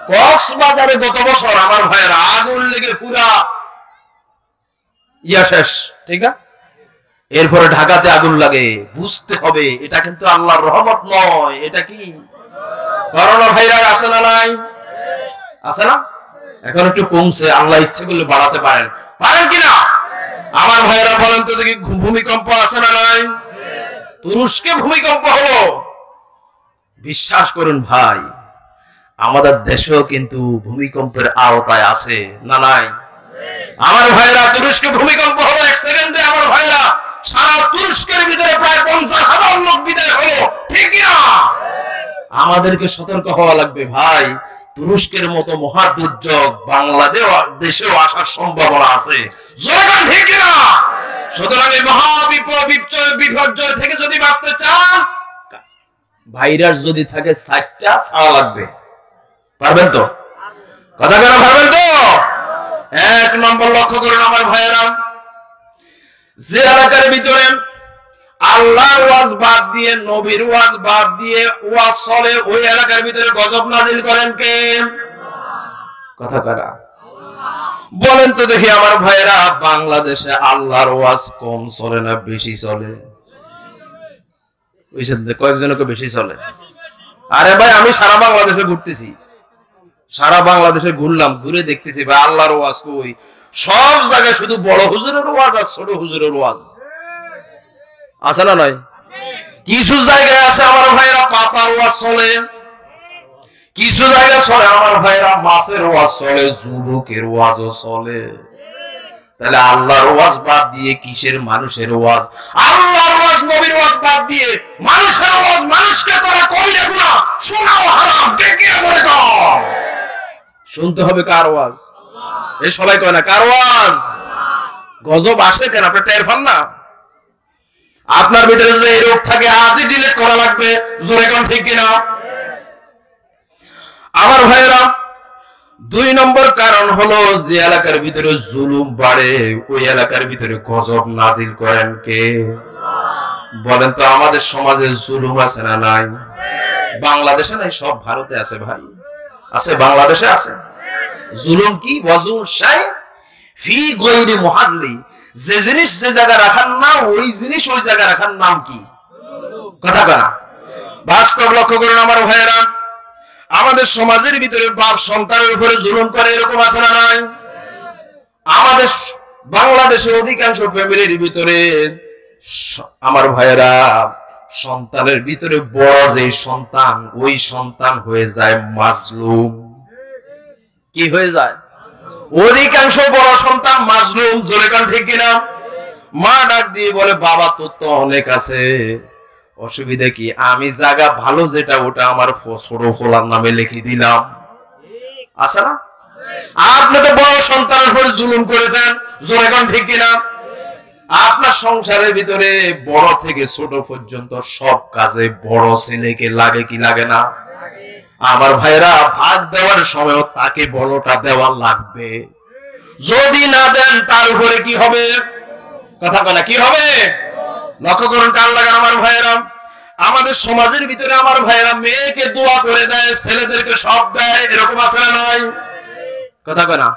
কক্সবাজারে গত বছর আমার ভাইয়ের আগুন লেগে পুরা ইয়া শেষ, ঠিক না? এরপরে ঢাকাতে আগুন লাগে। বুঝতে হবে এটা কিন্তু আল্লাহর রহমত নয়, এটা কি করোনা ভাইরাস আছে না নাই? আছে না? এখন একটু কমছে, আল্লাহ ইচ্ছে করলে বাড়াতে পারেন, পারেন কিনা? আমার ভাইরা বলেন তো দেখি, ভূমিকম্প আছে না নাই? তুরস্কে ভূমিকম্প হলো। বিশ্বাস করুন ভাই, আমাদের দেশেও কিন্তু ভূমিকম্পের আওতায় আছে না নাই? আমার ভাইরা তুরস্কে ভূমিকম্প হলো, এক সেকেন্ডে আমার ভাইরা সারা তুরস্কের ভিতরে প্রায় 50,000 লোক বিদায় হলো, ঠিক না? আমাদেরকে সতর্ক হওয়া লাগবে ভাই। তুরস্কের মতো মহা দুর্যোগ বাংলাদেশেও আসার সম্ভাবনা আছে, ঠিক না? সুতরাং এই মহা বিপর্যয় থেকে যদি বাঁচতে চান, ভাইরাস যদি থাকে 4টা ছাড়া লাগবে। পারবেন তো? কথা কেন পারবেন তো? 1 নম্বর লক্ষ্য করুন আমার ভাইয়েরা, যে এলাকার ভিতরে আল্লাহর ওয়াজ বাদ দিয়ে, নবীর ওয়াজ বাদ দিয়ে ওয়াজ চলে, ওই এলাকার ভিতরে গজব নাজিল করেন কে? কথা কারা বলেন তো দেখি আমার ভাইয়েরা। বাংলাদেশে আল্লাহর ওয়াজ কম চলে না বেশি চলে? কয়েকজনকে বেশি চলে। আরে ভাই, আমি সারা বাংলাদেশে ঘুরতেছি, সারা বাংলাদেশে ঘুরলাম, ঘুরে দেখতেছি ভাই আল্লাহর ওয়াজ কই? সব জায়গায় শুধু বড় হুজুরের ওয়াজ আর ছোট হুজুরের ওয়াজ। আছে না নয়? কিছু জায়গায় আছে আমার ভাইরা পাতার ওয়াজ চলে, কিছু জায়গায় চলে আমার ভাইরা মাছের ওয়াজ চলে, যুবকের ওয়াজও চলে। তাহলে আল্লাহর ওয়াজ বাদ দিয়ে কিসের মানুষের ওয়াজ? আল্লাহর ওয়াজ নবীর ওয়াজ বাদ দিয়ে মানুষের ওয়াজ, মানুষকে করা কবিরা গুনাহ, শোনাও হারাম। কে কে বলে কর? শুনতে হবে কার ওয়াজ? এই সবাই কয় না কার ওয়াজ? গজব আসে কেন আপনি টের পান না? আপনার ভিতরে যদি এই রোগ থাকে আজই ডিলিট করা লাগবে, জোরে কোন ঠিক কিনা? আমার ভাইয়েরা, 2 নম্বর কারণ হলো যে এলাকার ভিতরে জুলুম বাড়ে, ওই এলাকার ভিতরে গজব নাজিল করেন কে? বলেন তো আমাদের সমাজে জুলুম আছে না নাই? বাংলাদেশে নাই, সব ভারতে আছে ভাই, আছে, বাংলাদেশে আছে। জুলুম কি? ওয়াজু শাই ফি গায়রি মুহাল্লি, যে জিনিস যে জায়গা রাখার না, ওই জিনিস ওই জায়গা রাখার নাম কি? কথা বলা। বাস্তব লক্ষ্য করুন আমার ভাইয়েরা, আমাদের সমাজের ভিতরে বাপ সন্তানের উপরে জুলুম করে, এরকম আছে না নাই? আমাদের বাংলাদেশে অধিকাংশ ফ্যামিলির ভিতরে আমার ভাইয়েরা সন্তানের ভিতরে বড় যে সন্তান, ওই সন্তান হয়ে যায় মাজলুম। কি হয়ে যায়? অধিকাংশ বড় সন্তান মাজলুম। জোরে কান ঠিক কিনা? মা ডাক দিয়ে বলে, বাবা তোর তো অনেক আছে, অসুবিধা কি? আমি জায়গা ভালো যেটা ওটা আমার ছোট ফোলার নামে লিখে দিলাম। আছে না? আপনি তো বড় সন্তানের উপরে জুলুম করেছেন। জোরে কান ঠিক কিনা? আপনার সংসারের ভিতরে বড় থেকে ছোট পর্যন্ত সব কাজে বড় ছেলেকে লাগে কি লাগে না? আমার ভাইরা, ভাগ দেওয়ার সময় তাকে বড়টা দেওয়া লাগবে। যদি না দেন তার উপরে কি হবে? কথা বলা কি হবে? লক্ষ্য করুন কান লাগান আমার ভাইরা, আমাদের সমাজের ভিতরে আমার ভাইরা মেয়েকে দোয়া করে দেয়, ছেলেদেরকে সব দেয়, এরকম আছে না নাই? কথা কয় না?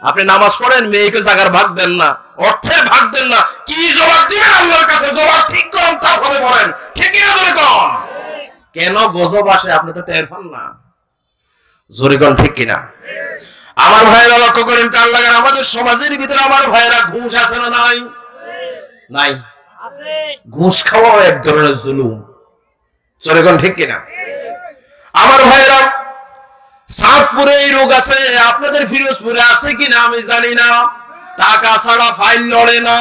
আপনি নামাজ পড়েন, মেয়েকে জায়গার ভাগ দেন না, অর্থের ভাগ দেন না, কি জবাব দিবেন আল্লাহর কাছে? জবাব ঠিক করুন, তারপরে বলেন ঠিক না জোরে কোন? কেন গজব আসে আপনি তো টের পান না? জোরে কোন ঠিক কিনা? আমার ভাইরা লক্ষ্য করেন কান লাগান, আমাদের সমাজের ভিতরে আমার ভাইরা ঘুষ আছে না নাই? নাই। ঘুষ খাওয়া এক ধরনের জুলুম। জোরে কোন ঠিক কিনা? আমার ভাইরা, সাতপুরে এই রোগ আছে, আপনাদের ফিরোজপুরে আছে কিনা আমি জানি না, টাকা ছাড়া ফাইল লড়ে না।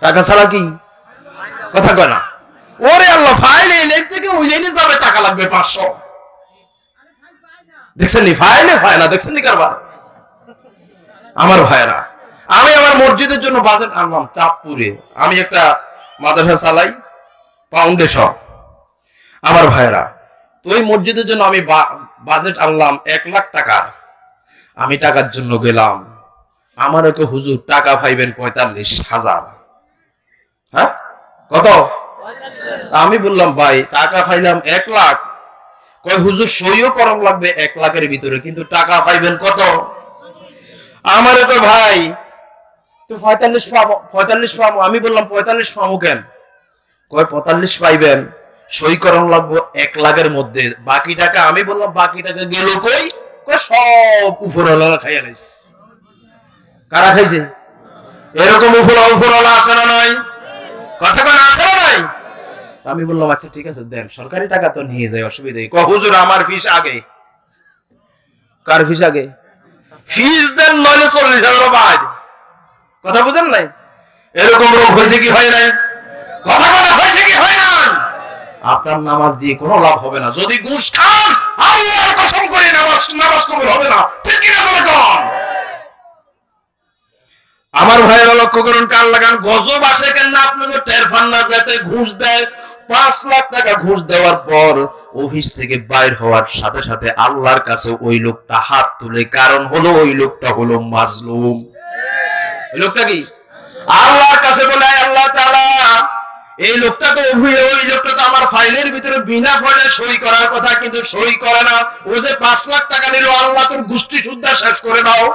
টাকা ছাড়া কি? কথা কয় না? ওরে আল্লাহ, ফাইল এই লেখ থেকে ওই লাইনে যাবে, টাকা লাগবে 500। দেখছেন নি ফাইলে ফাইল না? দেখছেন নি কারবার? আমার ভাইরা, আমি আমার মসজিদের জন্য বাজেট আনলাম চাঁদপুরে। আমি একটা মাদ্রাসা চালাই, ফাউন্ডেশন। আমার ভাইরা, তো ওই মসজিদের জন্য আমি বাজেট আনলাম 1 লাখ টাকা। আমি টাকার জন্য গেলাম, আমার ওকে হুজুর টাকা পাইবেন 45,000। হ্যাঁ কত? আমি বললাম ভাই টাকা পাইলাম 1 লাখ, কয় হুজুর সইও করম লাগবে 1 লাখের ভিতরে, কিন্তু টাকা পাইবেন কত? আমারে তো ভাই তো 45 পাবো। আমি বললাম 45 পাবো কেন? কয় 45 পাইবেন, সই করম লাগবে 1 লাখের মধ্যে, বাকি টাকা। আমি বললাম বাকি টাকা গেল কই? কয় সব উপরওয়ালা খাইয়া লাইছে। কারা খাইছে? এরকম উপরওয়ালা আছে না নাই? কথা কোন আছে না নাই? আমি বললাম আচ্ছা ঠিক আছে দেন, সরকারি টাকা তো নিয়ে যায়, অসুবিধা নেই। হুজুর আমার ফিস আগে। কার ফিস আগে? ফিস দেন নইলে 40,000 বাদ। কথা বুঝেন নাই? এরকম রোগ হয়েছে কি হয় নাই? কথা বলা হয়েছে কি হয় না? আপনার নামাজ দিয়ে কোনো লাভ হবে না। যদি ঘুষ খান আল্লাহর কসম করে নামাজ কবুল হবে না। ঠিক কি না বলেন? আমার ভাইয়েরা লক্ষ্য করুন, কান লাগান। গজব আসে কেন না আপনি তো টের পান না। যাতে ঘুষ দেয়, 5 লাখ টাকা ঘুষ দেওয়ার পর অফিস থেকে বাইর হওয়ার সাথে সাথে আল্লাহর কাছে ওই লোকটা হাত তুলে, কারণ হলো ওই লোকটা হলো মাজলুম। ওই লোকটা কি? আল্লাহর কাছে বলে আল্লাহ তাআলা এই লোকটা তো ওই লোকটা তো আমার ফাইলের ভিতরে বিনা ফলে সই করার কথা, কিন্তু সই করে না। ও যে 5 লাখ টাকা নিল, আল্লাহ তোর গোষ্ঠী সুদ্ধা শেষ করে দাও।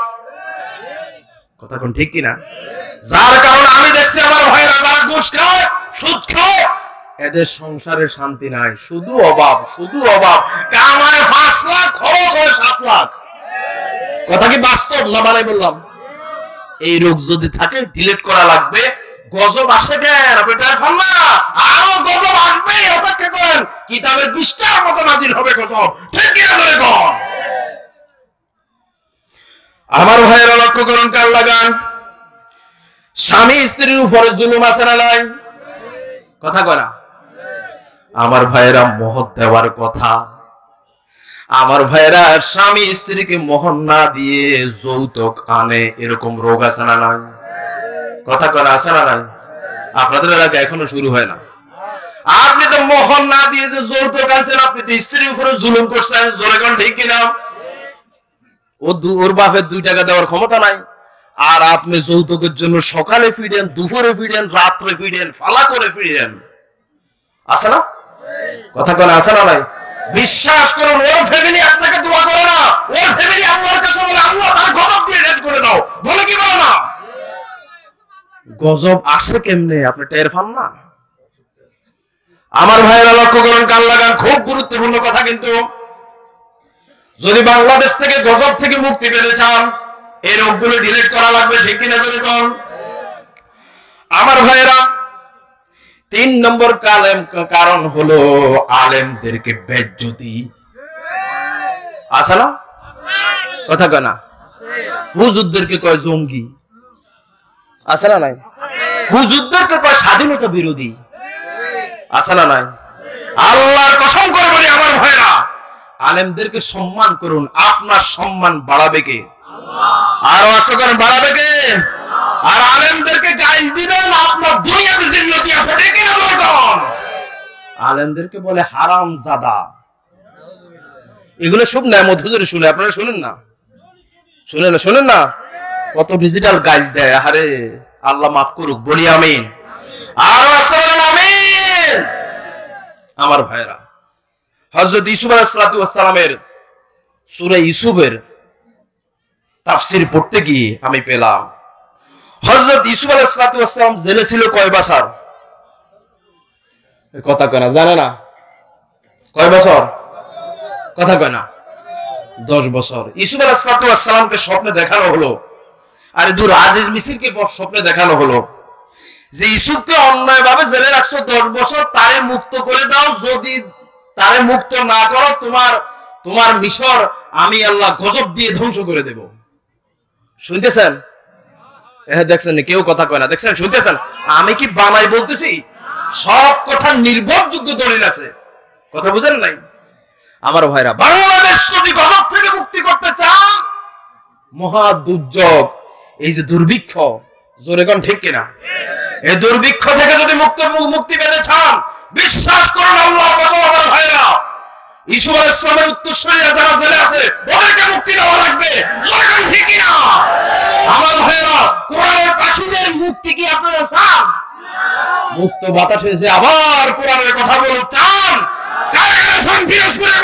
কথা কোন ঠিক কিনা? যার কারণে আমি দেখছি আমার ভাইরা যারা ঘুষ খায়, সুদ খায়, এদের সংসারে শান্তি নাই, শুধু অভাব, শুধু অভাব। কামায় 5 লাখ, খরচ হয় 7 লাখ। কথা কি বাস্তব না বানাই বললাম? এই রোগ যদি থাকে ডিলিট করা লাগবে। গজব আসে কেন? আপনি টের পান না? আরো গজব আসবে, অপেক্ষা করেন। কিতাবের 20টার মতো নাজিল হবে গজব। ঠিক কিনা ধরে কন? আমার ভাইয়েরা লক্ষ্য করুন, কান লাগান। স্বামী স্ত্রীর উপরে জুলুম আছে না নাই? কথা কয় না? আমার ভাইয়েরা মহৎ দেওয়ার কথা। আমার ভাইয়েরা স্বামী স্ত্রীকে মোহর না দিয়ে যৌতুক আনে, এরকম রোগ আছে না নাই? কথা কয় না? আছে না নাই? আপনাদের এলাকায় এখনো শুরু হয় না। আপনি তো মোহর না দিয়ে যে যৌতুক আনছেন, আপনি তো স্ত্রীর উপরে জুলুম করছেন। জোরে কোন ঠিক কিনা? ওর বাপের 2 টাকা দেওয়ার ক্ষমতা নাই, আর আপনি যৌতুকের জন্য সকালে ফিরেন, দুপুরে ফিরেন, রাত্রে ফিরেন, ফালা করে ফিরেন। আছে না? কথা কোন আছে না নাই? বিশ্বাস করুন, ওর ফ্যামিলি আপনাকে দোয়া করে না, ওর ফ্যামিলি আল্লাহর কাছে বলে আল্লাহ তার গজব দিয়ে শেষ করে দাও। বলে কি বলে না? গজব আসে কেমনে আপনি টের পান না? আমার ভাইয়েরা লক্ষ্য করুন, কান লাগান। খুব গুরুত্বপূর্ণ কথা কিন্তু। যদি বাংলাদেশ থেকে গজব থেকে মুক্তি পেতে চান, এই রোগগুলো ডিলিট করা লাগবে। ঠিক কিনা যদি কন? আমার ভাইয়েরা 3 নম্বর কারণ হলো আলেমদেরকে বেজ্জতি। আছে না? কথা কয় না? হুজুরদেরকে কয় জঙ্গি। আছে না নাই? হুজুরদেরকে কয় স্বাধীনতা বিরোধী। আছে না নাই? আল্লাহর কসম করে বলি আমার ভাইয়েরা, আলেমদেরকে সম্মান করুন। আপনার সম্মান বাড়াবে কে? আরো আস্তে করেন, বাড়াবে কে? আর আলেমদেরকে গাইজ দিবেন, আপনার দুনিয়াতে জিন্নতি আছে। ঠিক না বলেন? আলেমদেরকে বলে হারামজাদা। এগুলো সব নেয়ামত হুজুরে শুনে, আপনারা শুনেন না? শুনেন না? কত ডিজিটাল গাইজ দেয়। আরে আল্লাহ মাফ করুক, বলি আমিন। আরো আস্তে বলেন আমিন। আমার ভাইয়েরা, হযরত ইউসুফ আলাইহিস সালামের সূরা ইউসুফের তাফসীর পড়তে গিয়ে আমি পেলাম, হযরত ইউসুফ আলাইহিস সালাম জেলে ছিল কয় বছর? কথা কয় না, জানে না? কয় বছর? কথা কয় না? 10 বছর। ইউসুফ আলাইহিস সালামকে স্বপ্নে দেখানো হলো, আরে দূর আজিজ মিসরকে স্বপ্নে দেখানো হলো যে ইউসুফকে অন্যায়ভাবে জেলে রাখছো 10 বছর, তারে মুক্ত করে দাও। যদি তারে মুক্ত না করো, তোমার মিশর আমি আল্লাহ গজব দিয়ে ধ্বংস করে দেব। শুনতেছেন? দেখছেন? কেউ কথা কয় না। দেখছেন? শুনতেছেন? আমি কি বানাই বলতেছি? সব কথা নির্ভরযোগ্য দলিল আছে। কথা বুঝেন নাই? আমার ভাইরা, বাংলাদেশ যদি গজব থেকে মুক্তি করতে চান, মহা দুর্যোগ, এই যে দুর্ভিক্ষ, জোরে কোন ঠিক কিনা? এই দুর্ভিক্ষ থেকে যদি মুক্তি পেতে চান, বিশ্বাস করুন আল্লাহর কসম আমার ভাইরা, ইউসুফ আলাইহিস সালামের উত্তরসূরিরা যারা জেলে আছে, ওদেরকে মুক্তি দেওয়া লাগবে। জোরে কোন ঠিক কিনা? আমার ভাইরা, কোরআনের পাখিদের মুক্তি কি আপনারা চান? মুক্ত বাতাসে যে আবার কোরআনের কথা বলতে চান, কারা কারা চান? পিরোজপুরের